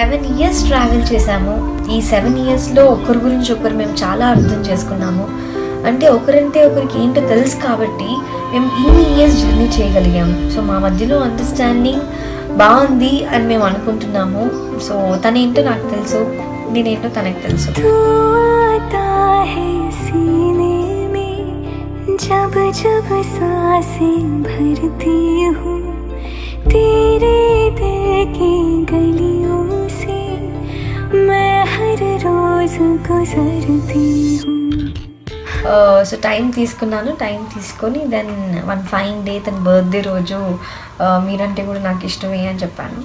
7 years travel చేశాము. ఈ 7 yearsలో ఒకరి గురించి ఒకరు మేము చాలా అర్థం చేసుకున్నాము. అంటే ఒకరంటే ఒకరికి ఏంటో తెలుసు కాబట్టి మేము ఇన్ని ఇయర్స్ జర్నీ చేయగలిగాము. సో మా మధ్యలో అండర్స్టాండింగ్ బాగుంది అని మేము అనుకుంటున్నాము. సో తనేంటో నాకు తెలుసు, నేనేంటో తనకు తెలుసు. जब जब सांसें भरती हूँ तेरे दिल की गलियों से मैं हर रोज गुजरती हूँ. సో టైం తీసుకున్నాను. టైం తీసుకొని దెన్ వన్ ఫైన్ డే తన బర్త్డే రోజు మీరంటే కూడా నాకు ఇష్టమే అని చెప్పాను.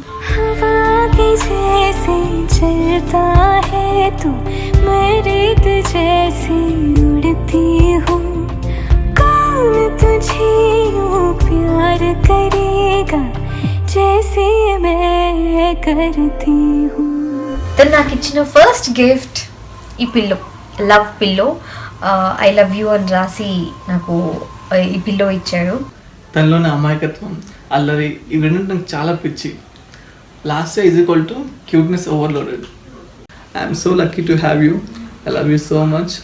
తను నాకు ఇచ్చిన ఫస్ట్ గిఫ్ట్ ఈ pillow, love pillow. I love you అని రాసి నాకు ఈ పిల్లో ఇచ్చాడు. తనలోని అమాయకత్వం, అల్లరి ఇవి రెండు నాకు చాలా పిచ్చి. Last is equal to cuteness overloaded. I'm so lucky to have you. I love you so much.